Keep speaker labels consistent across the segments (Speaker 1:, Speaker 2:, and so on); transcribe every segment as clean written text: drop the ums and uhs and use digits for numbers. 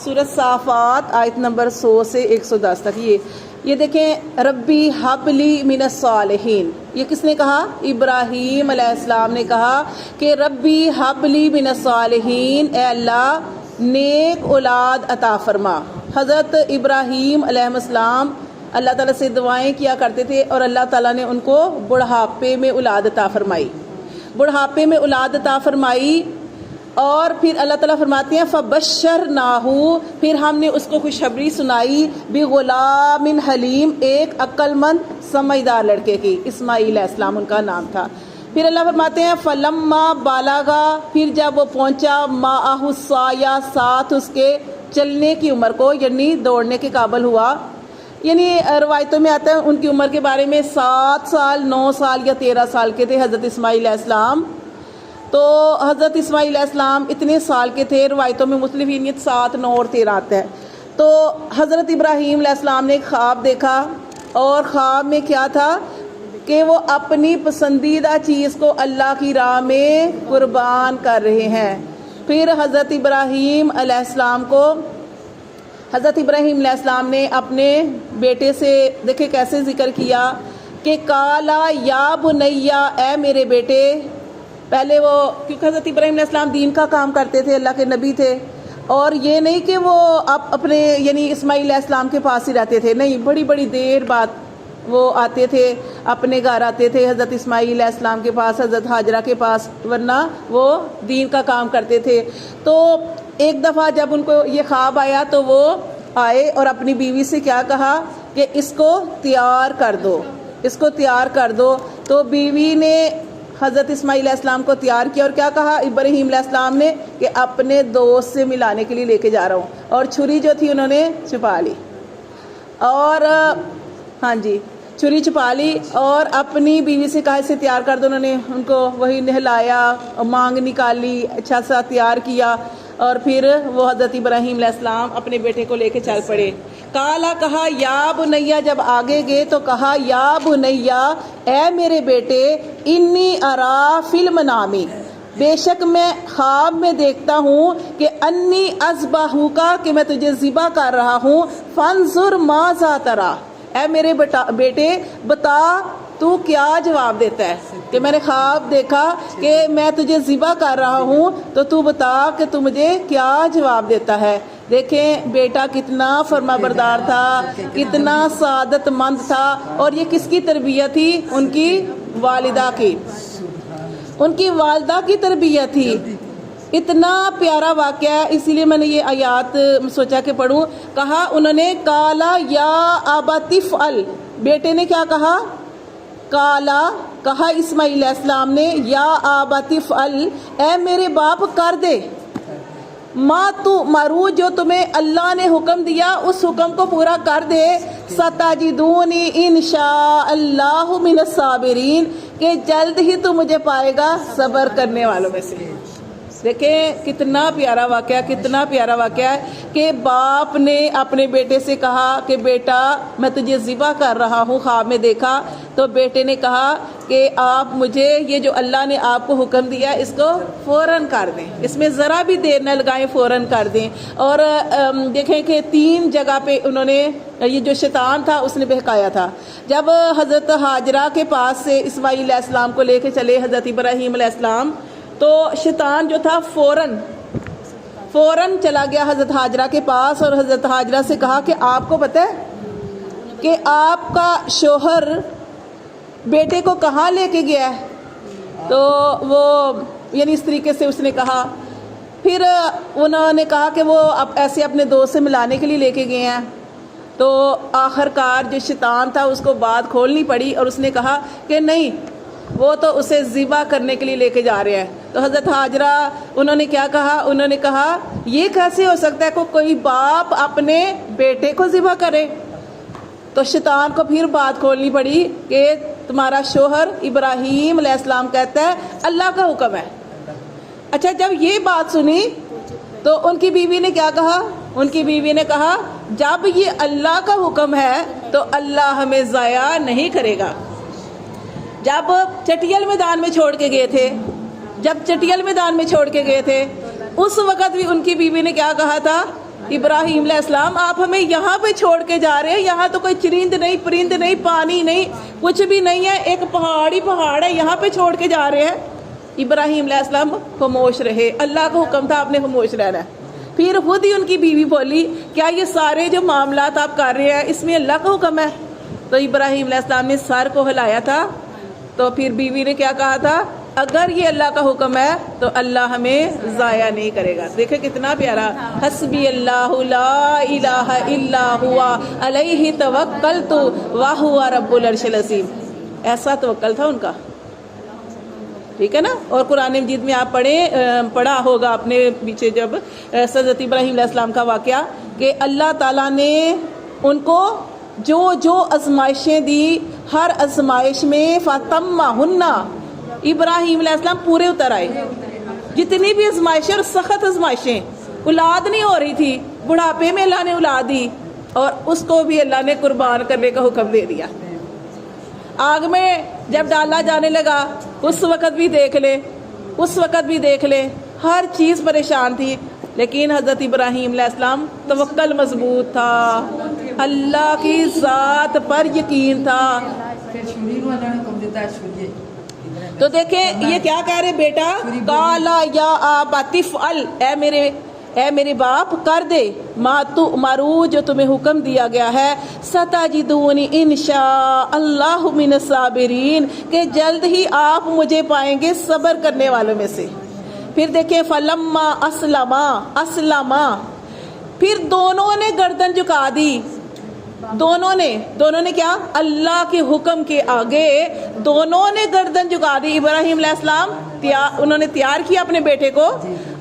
Speaker 1: سورۃ صافات آیت نمبر 100 سے 110 تک. یہ دیکھیں، ربی حب لی من الصالحین، یہ کس نے کہا؟ ابراہیم علیہ السلام نے کہا کہ ربی حب لی من الصالحین، اے اللہ نیک اولاد عطا فرما. حضرت ابراہیم علیہ السلام اللہ تعالیٰ سے دعائیں کیا کرتے تھے اور اللہ تعالیٰ نے ان کو بڑھاپے میں اولاد عطا فرمائی. بڑھاپے میں اولاد عطا فرمائی اور پھر اللہ تعالیٰ فرماتے ہیں فَبَشَّرْنَاهُ، پھر ہم نے اس کو خوشخبری سنائی بِغُلَامٍ حلیم، ایک عقل مند سمجھدار لڑکے کی. اسماعیل علیہ السلام ان کا نام تھا. پھر اللہ فرماتے ہیں فَلَمَّا بَلَغَ، پھر جب وہ پہنچا مَعَهُ السَّعْیَ، ساتھ اس کے چلنے کی عمر کو، یعنی دوڑنے کے قابل ہوا. یعنی روایتوں میں آتا ہے ان کی عمر کے بارے میں 7 سال 9 سال یا 13 سال کے تھے حضرت اسماعیل علیہ السلام. تو حضرت اسماعیل علیہ السلام اتنے سال کے تھے، روایتوں میں مختلف 7 9 اور 13 آتا ہے. تو حضرت ابراہیم علیہ السلام نے ایک خواب دیکھا اور خواب میں کیا تھا کہ وہ اپنی پسندیدہ چیز کو اللہ کی راہ میں قربان کر رہے ہیں. پھر حضرت ابراہیم علیہ السلام نے اپنے بیٹے سے دیکھے کیسے ذکر کیا کہ کالا یا بنیا، اے میرے بیٹے. پہلے وہ، کیونکہ حضرت ابراہیم علیہ السلام دین کا کام کرتے تھے، اللہ کے نبی تھے، اور یہ نہیں کہ وہ اپنے یعنی اسماعیل علیہ السلام کے پاس ہی رہتے تھے، نہیں، بڑی بڑی دیر بعد وہ آتے تھے، اپنے گھر آتے تھے حضرت اسماعیل علیہ السلام کے پاس، حضرت ہاجرہ کے پاس، ورنہ وہ دین کا کام کرتے تھے. تو ایک دفعہ جب ان کو یہ خواب آیا تو وہ آئے اور اپنی بیوی سے کیا کہا کہ اس کو تیار کر دو، اس کو تیار کر دو. تو بیوی نے حضرت اسماعیل علیہ السلام کو تیار کیا اور کیا کہا ابراہیم علیہ السلام نے کہ اپنے دوست سے ملانے کے لیے لے کے جا رہا ہوں. اور چھری جو تھی انہوں نے چھپا لی، اور ہاں جی چھری چھپا لی اور اپنی بیوی سے کہا اسے تیار کر دو. انہوں نے ان کو وہی نہلایا، مانگ نکالی، اچھا سا تیار کیا، اور پھر وہ حضرت ابراہیم علیہ السلام اپنے بیٹے کو لے کے چل پڑے. کالا، کہا، یا بنیا، جب آگے گئے تو کہا یا بنیا، اے میرے بیٹے، انی ارا فی المنام، بے شک میں خواب میں دیکھتا ہوں کہ انی اذبحک، کہ میں تجھے ذبح کر رہا ہوں. فانظر ماذا تری، اے میرے بیٹے بتا تو کیا جواب دیتا ہے کہ میں نے خواب دیکھا کہ میں تجھے ذبح کر رہا ہوں، تو تو بتا کہ تو مجھے کیا جواب دیتا ہے. دیکھیں بیٹا کتنا فرما بردار تھا، کتنا سعادت مند تھا. اور یہ کس کی تربیت تھی؟ ان کی والدہ کی، ان کی والدہ کی تربیت تھی. اتنا پیارا واقعہ ہے، اسی لیے میں نے یہ آیات سوچا کہ پڑھوں. کہا انہوں نے کالا یا ابت افعل، بیٹے نے کیا کہا؟ کالا، کہا اسماعیل علیہ السلام نے یا ابت افعل، اے میرے باپ کر دے، ما تو مرو، جو تمہیں اللہ نے حکم دیا اس حکم کو پورا کر دے. ستجدونی انشاء اللہ من الصابرین، کہ جلد ہی تو مجھے پائے گا صبر کرنے والوں میں سے. دیکھیں کتنا پیارا واقعہ، کتنا پیارا واقعہ ہے کہ باپ نے اپنے بیٹے سے کہا کہ بیٹا میں تجھے ذبح کر رہا ہوں، خواب میں دیکھا. تو بیٹے نے کہا کہ آپ مجھے یہ جو اللہ نے آپ کو حکم دیا اس کو فوراً کر دیں، اس میں ذرا بھی دیر نہ لگائیں، فوراً کر دیں. اور دیکھیں کہ 3 جگہ پہ انہوں نے، یہ جو شیطان تھا اس نے بہکایا تھا. جب حضرت ہاجرہ کے پاس سے اسماعیل علیہ السلام کو لے کے چلے حضرت ابراہیم علیہ السلام، تو شیطان جو تھا فوراً چلا گیا حضرت ہاجرہ کے پاس اور حضرت ہاجرہ سے کہا کہ آپ کو پتہ ہے کہ آپ کا شوہر بیٹے کو کہاں لے کے گیا ہے؟ تو وہ یعنی اس طریقے سے اس نے کہا. پھر انہوں نے کہا کہ وہ ایسے اپنے دوست سے ملانے کے لیے لے کے گئے ہیں. تو آخر کار جو شیطان تھا اس کو بات کھولنی پڑی اور اس نے کہا کہ نہیں، وہ تو اسے ذبح کرنے کے لیے لے کے جا رہے ہیں. تو حضرت ہاجرہ انہوں نے کیا کہا؟ انہوں نے کہا یہ کیسے ہو سکتا ہے کہ کوئی باپ اپنے بیٹے کو ذبح کرے؟ تو شیطان کو پھر بات کھولنی پڑی کہ تمہارا شوہر ابراہیم علیہ السلام کہتا ہے اللہ کا حکم ہے. اچھا، جب یہ بات سنی تو ان کی بیوی نے کیا کہا؟ ان کی بیوی نے کہا جب یہ اللہ کا حکم ہے تو اللہ ہمیں ضائع نہیں کرے گا. جب چٹیل میدان میں چھوڑ کے گئے تھے، اس وقت بھی ان کی بیوی نے کیا کہا تھا ابراہیم علیہ السلام آپ ہمیں یہاں پہ چھوڑ کے جا رہے ہیں, یہاں تو کوئی چرند نہیں, پرند نہیں, پانی نہیں, کچھ بھی نہیں ہے, ایک پہاڑ ہے, یہاں پہ چھوڑ کے جا رہے ہیں. ابراہیم علیہ السلام خاموش رہے, اللہ کا حکم تھا آپ نے خاموش رہنا ہے. پھر خود ہی ان کی بیوی بولی کیا یہ سارے جو معاملات آپ کر رہے ہیں اس میں اللہ کا حکم ہے؟ تو ابراہیم علیہ السلام نے سر کو ہلایا تھا. تو پھر بیوی نے کیا کہا تھا, اگر یہ اللہ کا حکم ہے تو اللہ ہمیں ضائع نہیں کرے گا. دیکھیں کتنا پیارا, حسبی اللہ لا الہ الا ہوا علیہ توکلت وہو رب العرش العظیم. ایسا توکل تھا ان کا, ٹھیک ہے نا. اور قرآن مجید میں آپ پڑھا ہوگا آپ نے پیچھے جب حضرت ابراہیم علیہ السلام کا واقعہ کہ اللہ تعالیٰ نے ان کو جو آزمائشیں دی, ہر آزمائش میں فاتمہن, ابراہیم علیہ السلام پورے اتر آئے. جتنی بھی آزمائشیں اور سخت آزمائشیں, اولاد نہیں ہو رہی تھی, بڑھاپے میں اللہ نے اولاد دی اور اس کو بھی اللہ نے قربان کرنے کا حکم دے دیا. آگ میں جب ڈالا جانے لگا اس وقت بھی دیکھ لے, ہر چیز پریشان تھی, لیکن حضرت ابراہیم علیہ السلام توکل مضبوط تھا, اللہ کی ذات پر یقین تھا. تو دیکھیں یہ کیا کہہ رہے بیٹا, قالا یا ابت افعل, اے میرے باپ کر دے, ما تؤمرو جو تمہیں حکم دیا گیا ہے, ستجدونی انشاء اللہ من الصابرین, کہ جلد ہی آپ مجھے پائیں گے صبر کرنے والوں میں سے. پھر دیکھیں فلما اسلما, پھر دونوں نے گردن جھکا دی. دونوں نے کیا, اللہ کے حکم کے آگے دونوں نے گردن جھکا دی. ابراہیم علیہ السلام انہوں نے تیار کیا اپنے بیٹے کو,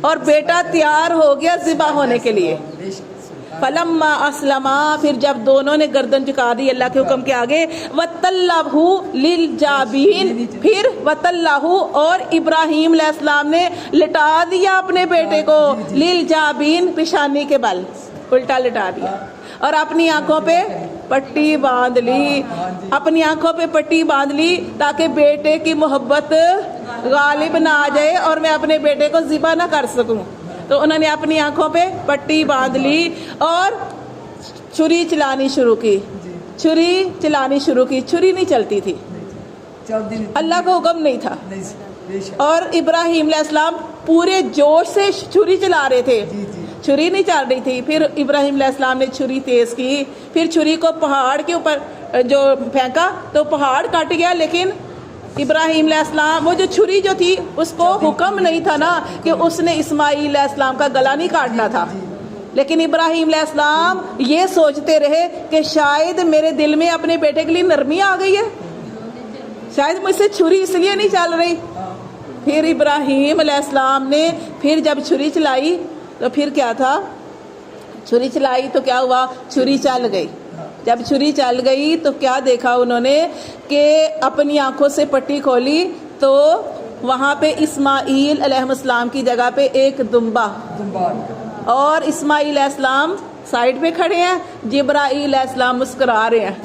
Speaker 1: اور بیٹا تیار ہو گیا ذبح ہونے کے لیے. فلما اسلما, پھر جب دونوں نے گردن جھکا دی اللہ کے حکم کے آگے, وتلہ للجابین, پھر وتلہ, اور ابراہیم علیہ السلام نے لٹا دیا اپنے بیٹے کو, للجابین, پیشانی کے بل, الٹا لٹا دیا, اور اپنی آنکھوں پہ پٹی باندھ لی, تاکہ بیٹے کی محبت غالب نہ آ جائے اور میں اپنے بیٹے کو ذبح نہ کر سکوں. تو انہوں نے اپنی آنکھوں پہ پٹی باندھ لی اور چھری چلانی شروع کی. چھری نہیں چلتی تھی, اللہ کا حکم نہیں تھا, اور ابراہیم علیہ السلام پورے جوش سے چھری چلا رہے تھے, چھری نہیں چل رہی تھی. پھر ابراہیم علیہ السلام نے چھری تیز کی, پھر چھری کو پہاڑ کے اوپر جو پھینکا تو پہاڑ کٹ گیا, لیکن ابراہیم علیہ السلام وہ جو چھری جو تھی اس کو حکم نہیں تھا نا کہ اس نے اسماعیل علیہ السلام کا گلا نہیں کاٹنا تھا, لیکن ابراہیم علیہ السلام یہ سوچتے رہے کہ شاید میرے دل میں اپنے بیٹے کے لیے نرمی آ گئی ہے, شاید مجھ سے چھری اس لیے نہیں چل رہی. پھر ابراہیم علیہ السلام نے پھر جب چھری چلائی تو پھر کیا تھا, چھری چلائی تو کیا ہوا, چھری چل گئی. جب چھری چل گئی تو کیا دیکھا انہوں نے کہ اپنی آنکھوں سے پٹی کھولی تو وہاں پہ اسماعیل علیہ السلام کی جگہ پہ ایک دمبا, اور اسماعیل علیہ السلام سائڈ پہ کھڑے ہیں, جبرائیل علیہ السلام مسکرا رہے ہیں.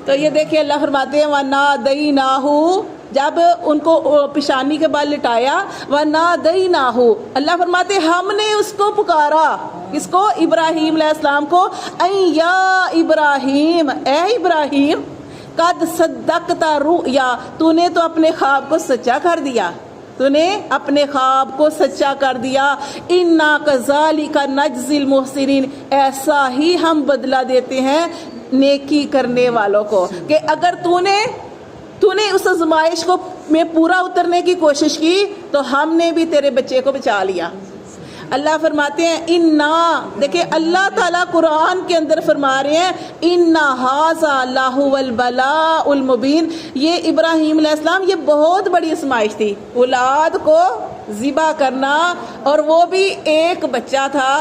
Speaker 1: تو یہ دیکھیں اللہ فرماتے ہیں وَنَادَيْنَاهُ, جب ان کو پیشانی کے بال لٹایا, وَنَادَيْنَاهُ, اللہ فرماتے ہم نے اس کو پکارا, کس کو, ابراہیم علیہ السلام کو, اَن یا ابراہیم, اے ابراہیم, قد صدقت رؤیا, تو نے تو اپنے خواب کو سچا کر دیا, اِنَّا كَذَلِكَ نَجْزِي الْمُحْسِنِينَ, ایسا ہی ہم بدلہ دیتے ہیں نیکی کرنے والوں کو, کہ اگر تو نے اس آزمائش کو میں پورا اترنے کی کوشش کی تو ہم نے بھی تیرے بچے کو بچا لیا. اللہ فرماتے ہیں اِنَّا, دیکھیں اللہ تعالیٰ قرآن کے اندر فرما رہے ہیں اِنَّا هَذَا لَهُوَ الْبَلَاءُ الْمُبِينُ, یہ ابراہیم علیہ السلام یہ بہت بڑی آزمائش تھی, اولاد کو ذبح کرنا, اور وہ بھی ایک بچہ تھا.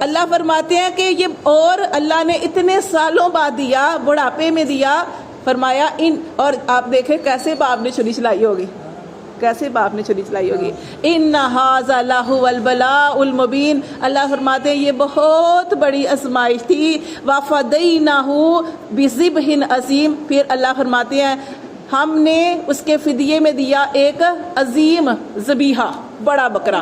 Speaker 1: اللہ فرماتے ہیں کہ یہ, اور اللہ نے اتنے سالوں بعد دیا, بڑھاپے میں دیا, فرمایا اور آپ دیکھیں کیسے باپ نے چھری چلائی ہوگی, اِنَّ هَذَا لَهُوَ الْبَلَاءُ الْمُبِينُ. اللہ فرماتے ہیں یہ بہت بڑی آزمائش تھی. وَفَدَيْنَاهُ بِذِبْحٍ عَظِيمٍ, پھر اللہ فرماتے ہیں ہم نے اس کے فدیے میں دیا ایک عظیم ذبیحہ, بڑا بکرا.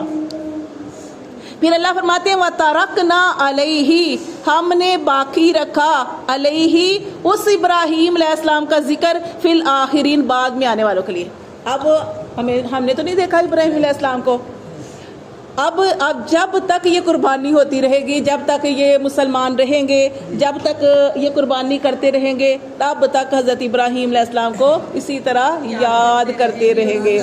Speaker 1: پھر اللہ فرماتے ہیں وَتَرَكْنَا عَلَيْهِ، ہم نے باقی رکھا علیہ اس ابراہیم علیہ السلام کا ذکر فی الآخرین بعد میں آنے والوں کے لیے۔ اب ہم نے تو نہیں دیکھا ابراہیم علیہ السلام کو، اب جب تک یہ قربانی ہوتی رہے گی، جب تک یہ مسلمان رہیں گے، جب تک یہ قربانی کرتے رہیں گے، تب تک حضرت ابراہیم علیہ السلام کو اسی طرح یاد کرتے رہیں گے۔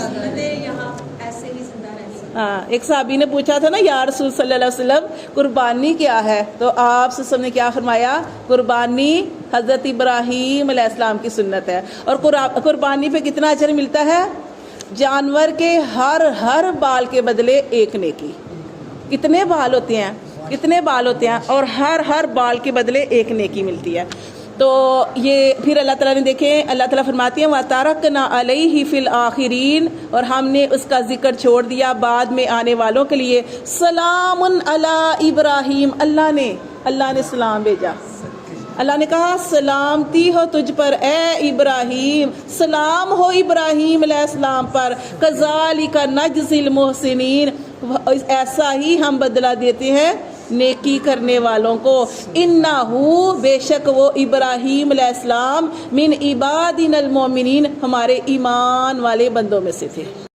Speaker 1: ہاں، ایک صحابی نے پوچھا تھا نا یا رسول صلی اللہ علیہ وسلم قربانی کیا ہے، تو آپ صلی اللہ علیہ وسلم نے کیا فرمایا؟ قربانی حضرت ابراہیم علیہ السلام کی سنت ہے۔ اور قربانی پہ کتنا اجر ملتا ہے؟ جانور کے ہر بال کے بدلے ایک نیکی۔ کتنے بال ہوتے ہیں؟ کتنے بال ہوتے ہیں؟ اور ہر بال کے بدلے ایک نیکی ملتی ہے۔ تو یہ پھر اللہ تعالیٰ نے دیکھیں، اللہ تعالیٰ فرماتی ہیں وَتَرَكْنَا عَلَيْهِ فِي الْآخِرِينَ، اور ہم نے اس کا ذکر چھوڑ دیا بعد میں آنے والوں کے لیے۔ سلام علی ابراہیم، اللہ نے سلام بھیجا، اللہ نے کہا سلامتی ہو تجھ پر اے ابراہیم، سلام ہو ابراہیم علیہ السلام پر، کذالک نجزی المحسنین، ایسا ہی ہم بدلہ دیتے ہیں نیکی کرنے والوں کو۔ انہو، بے شک وہ ابراہیم علیہ السلام، من عبادنا المؤمنین، ہمارے ایمان والے بندوں میں سے تھے۔